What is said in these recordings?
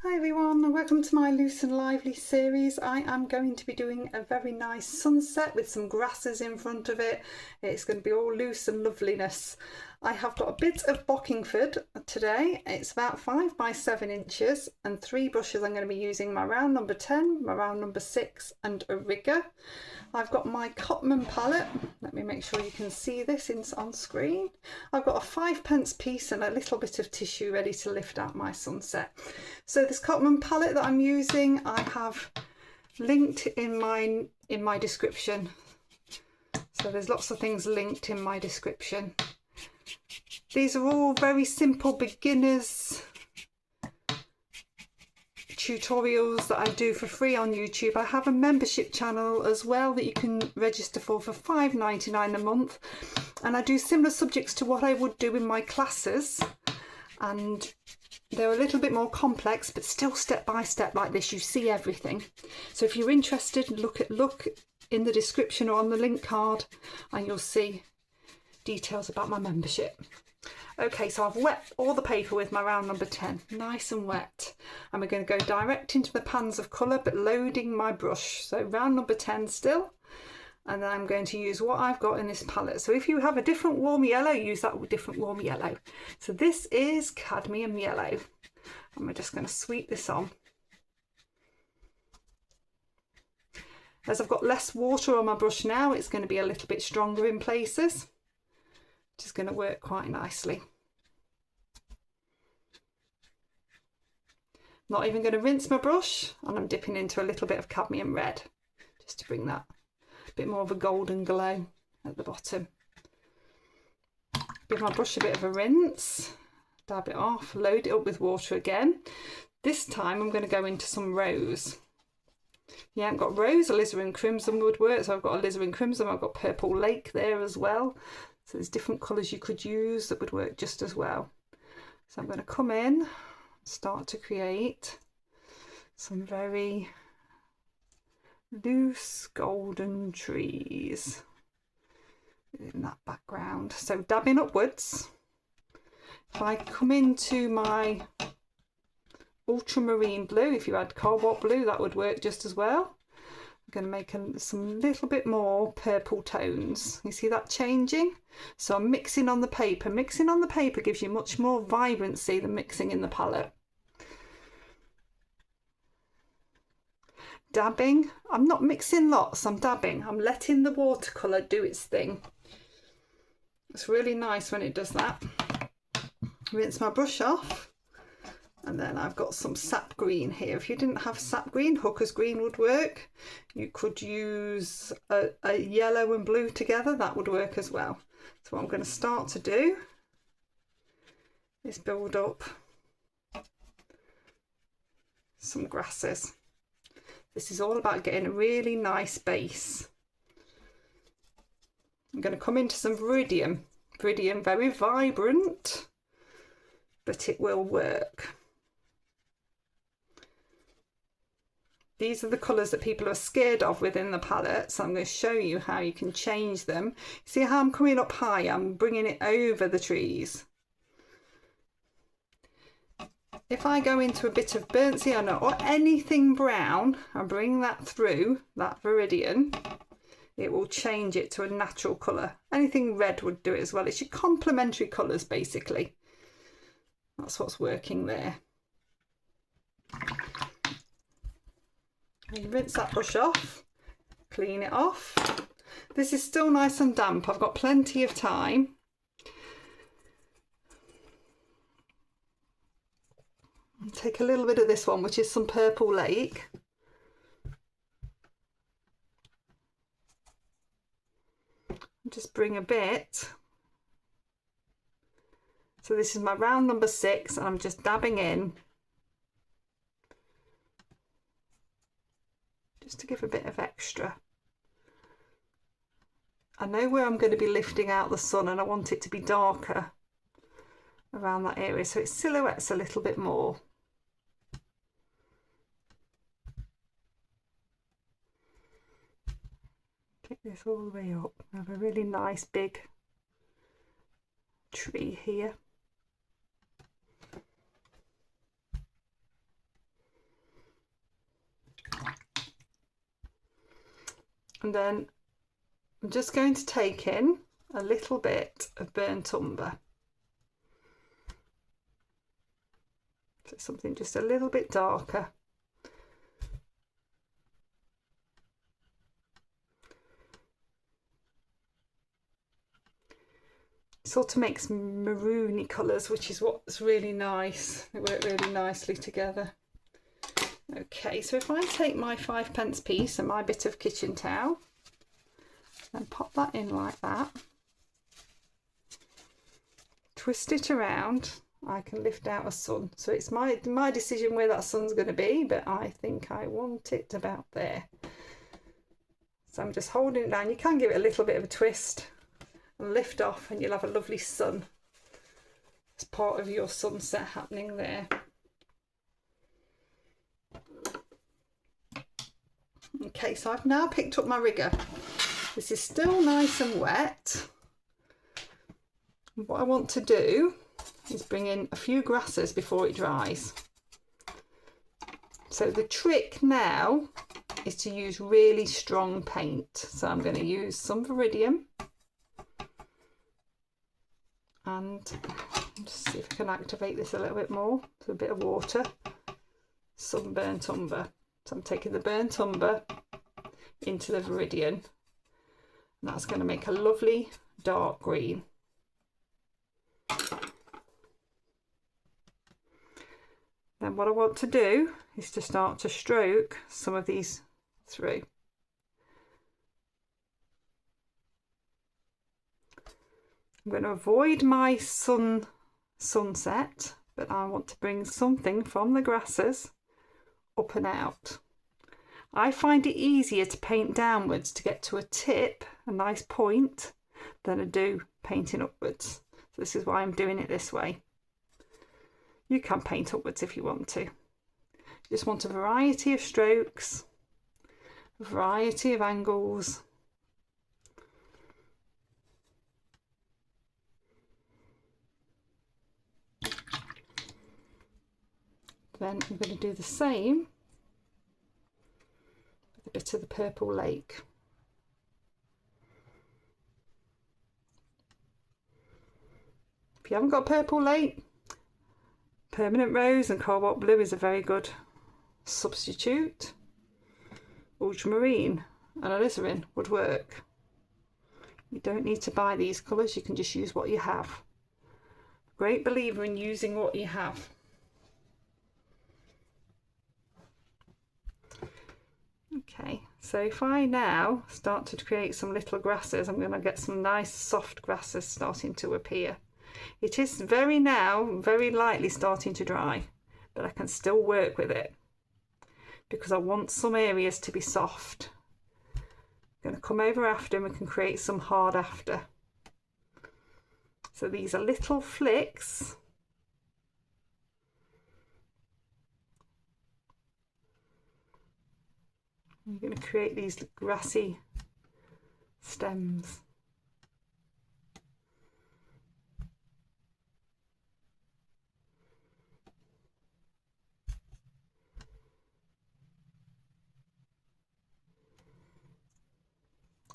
Hi everyone, and welcome to my Loose and Lively series. I am going to be doing a very nice sunset with some grasses in front of it. It's going to be all loose and loveliness. I have got a bit of Bockingford today. It's about 5 by 7 inches and 3 brushes. I'm going to be using my round number 10, my round number 6 and a rigger. I've got my Cotman palette. Let me make sure you can see this on screen. I've got a 5p piece and a little bit of tissue ready to lift out my sunset. So this Cotman palette that I'm using, I have linked in my description. So there's lots of things linked in my description. These are all very simple beginners tutorials that I do for free on YouTube. I have a membership channel as well that you can register for £5.99 a month, and I do similar subjects to what I would do in my classes, and they're a little bit more complex but still step by step like this. You see everything. So if you're interested, look in the description or on the link card and you'll see details about my membership. Okay, so I've wet all the paper with my round number 10, nice and wet. And we're going to go direct into the pans of colour, but loading my brush. So round number 10 still, and then I'm going to use what I've got in this palette. So if you have a different warm yellow, use that different warm yellow. So this is cadmium yellow, and we're just going to sweep this on. As I've got less water on my brush now, it's going to be a little bit stronger in places, which is going to work quite nicely. Not even going to rinse my brush, and I'm dipping into a little bit of cadmium red just to bring that bit more of a golden glow at the bottom. Give my brush a bit of a rinse, dab it off, load it up with water again. This time I'm going to go into some rose. If you haven't got rose, alizarin crimson would work. So I've got alizarin crimson, I've got purple lake there as well. So there's different colours you could use that would work just as well. So I'm going to come in, start to create some very loose golden trees in that background. So dabbing upwards. If I come into my ultramarine blue, if you had cobalt blue, that would work just as well. I'm going to make some little bit more purple tones. You see that changing? So I'm mixing on the paper. Mixing on the paper gives you much more vibrancy than mixing in the palette. Dabbing. I'm not mixing lots, I'm dabbing. I'm letting the watercolour do its thing. It's really nice when it does that. Rinse my brush off. And then I've got some sap green here. If you didn't have sap green, hooker's green would work. You could use a yellow and blue together, that would work as well. So what I'm going to start to do is build up some grasses. This is all about getting a really nice base. I'm going to come into some Viridian. Viridian, very vibrant, but it will work. These are the colours that people are scared of within the palette, so I'm going to show you how you can change them. See how I'm coming up high? I'm bringing it over the trees. If I go into a bit of burnt sienna or anything brown and bring that through that Viridian, it will change it to a natural colour. Anything red would do it as well. It's your complementary colours basically. That's what's working there. And rinse that brush off, clean it off. This is still nice and damp. I've got plenty of time. Take a little bit of this one, which is some purple lake. Just bring a bit. So this is my round number 6 and I'm just dabbing in. Just to give a bit of extra. I know where I'm going to be lifting out the sun and I want it to be darker around that area, so it silhouettes a little bit more. Take this all the way up. I have a really nice big tree here. And then I'm just going to take in a little bit of burnt umber. So something just a little bit darker. Sort of makes maroony colours, which is what's really nice. They work really nicely together. Okay, so if I take my 5p piece and my bit of kitchen towel and pop that in like that, twist it around, I can lift out a sun. So it's my decision where that sun's going to be, but I think I want it about there. So I'm just holding it down. You can give it a little bit of a twist and lift off, and you'll have a lovely sun as part of your sunset happening there. Okay, so I've now picked up my rigger. This is still nice and wet. What I want to do is bring in a few grasses before it dries. So the trick now is to use really strong paint. So I'm going to use some Viridium, and just see if I can activate this a little bit more. So a bit of water, some burnt umber. So I'm taking the burnt umber into the Viridian, and that's going to make a lovely dark green. Then what I want to do is to start to stroke some of these through. I'm going to avoid my sunset, but I want to bring something from the grasses up and out. I find it easier to paint downwards to get to a tip, a nice point, than I do painting upwards. So this is why I'm doing it this way. You can paint upwards if you want to. You just want a variety of strokes, a variety of angles. Then I'm going to do the same with a bit of the purple lake. If you haven't got purple lake, permanent rose and cobalt blue is a very good substitute. Ultramarine and alizarin would work. You don't need to buy these colours, you can just use what you have. Great believer in using what you have. Okay, so if I now start to create some little grasses, I'm going to get some nice soft grasses starting to appear. It is very lightly starting to dry, but I can still work with it because I want some areas to be soft. I'm going to come over after and we can create some hard after. So these are little flicks. I'm going to create these grassy stems.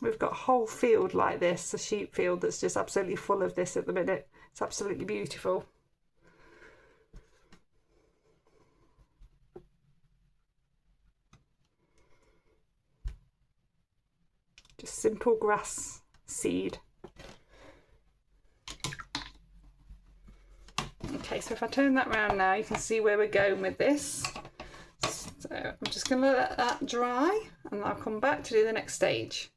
We've got a whole field like this, a sheep field that's just absolutely full of this at the minute. It's absolutely beautiful. Just simple grass seed. Okay, so if I turn that round now, you can see where we're going with this. So I'm just going to let that dry and I'll come back to do the next stage.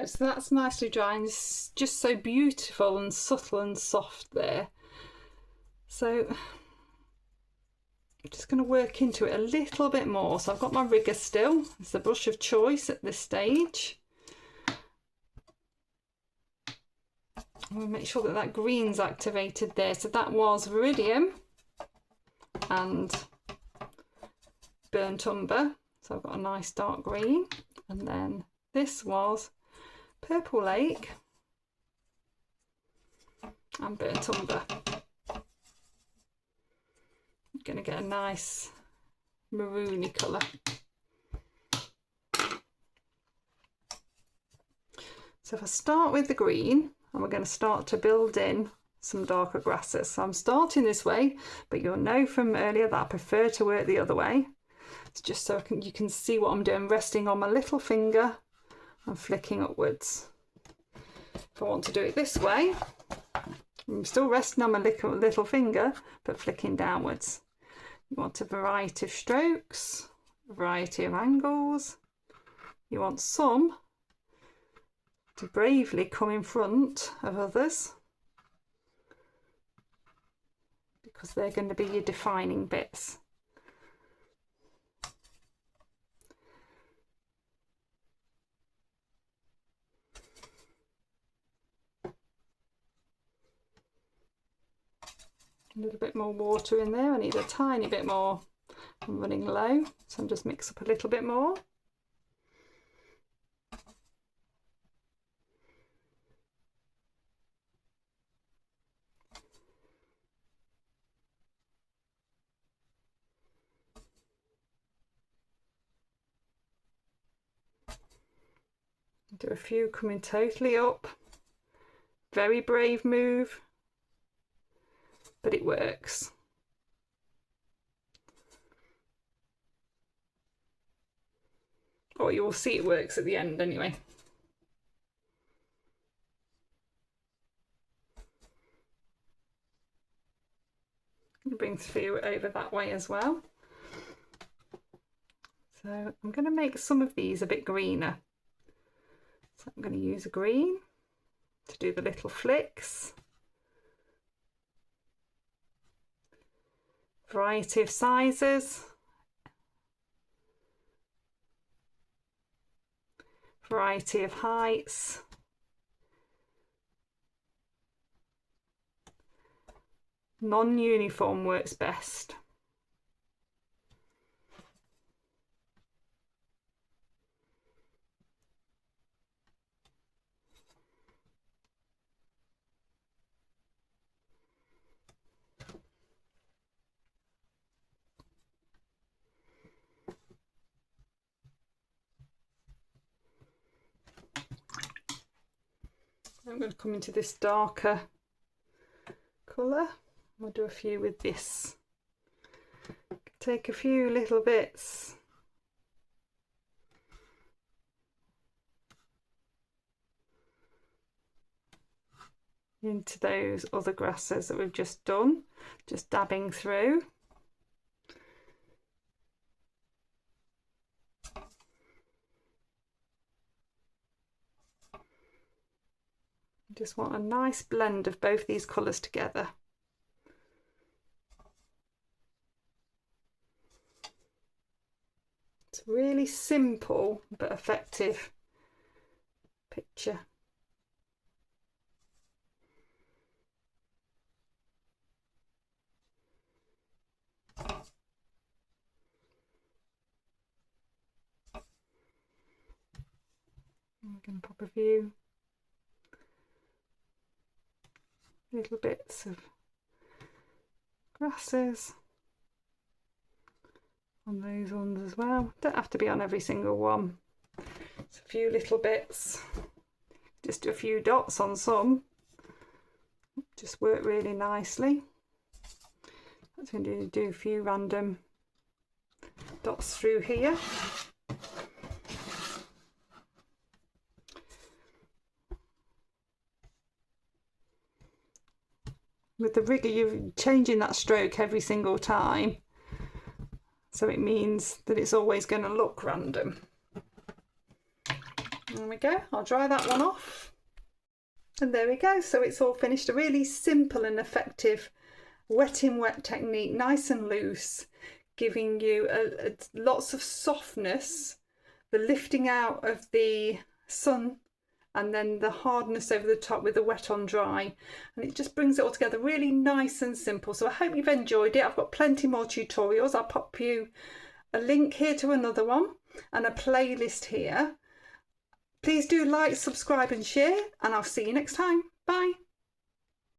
So that's nicely dry and it's just so beautiful and subtle and soft there. So I'm just going to work into it a little bit more. So I've got my rigger still. It's the brush of choice at this stage. I'm going to make sure that that green's activated there. So that was Viridium and burnt umber. So I've got a nice dark green. And then this was Purple Lake and burnt umber. I'm going to get a nice maroony colour. So if I start with the green, and we're going to start to build in some darker grasses. So I'm starting this way, but you'll know from earlier that I prefer to work the other way. It's just so you can see what I'm doing, resting on my little finger and flicking upwards. If I want to do it this way, I'm still resting on my little finger, but flicking downwards. You want a variety of strokes, a variety of angles. You want some to bravely come in front of others, because they're going to be your defining bits. A little bit more water in there. I need a tiny bit more. I'm running low, so I'm just mix up a little bit more. Do a few coming totally up. Very brave move, but it works. Or you will see it works at the end anyway. Bring through over that way as well. So I'm going to make some of these a bit greener. So I'm going to use a green to do the little flicks. Variety of sizes. Variety of heights. Non-uniform works best. I'm going to come into this darker colour. I'll do a few with this. Take a few little bits. Into those other grasses that we've just done, just dabbing through. Just want a nice blend of both these colours together. It's a really simple but effective picture. I'm going to pop a few little bits of grasses on those ones as well. Don't have to be on every single one. It's a few little bits, just a few dots on some, just work really nicely. I'm going to do a few random dots through here. With the rigger, you're changing that stroke every single time, so it means that it's always going to look random. There we go. I'll dry that one off, and there we go. So it's all finished. A really simple and effective wet in wet technique, nice and loose, giving you lots of softness, the lifting out of the sun, and then the hardness over the top with the wet on dry, and it just brings it all together really nice and simple. So I hope you've enjoyed it. I've got plenty more tutorials. I'll pop you a link here to another one and a playlist here. Please do like, subscribe and share, and I'll see you next time. Bye.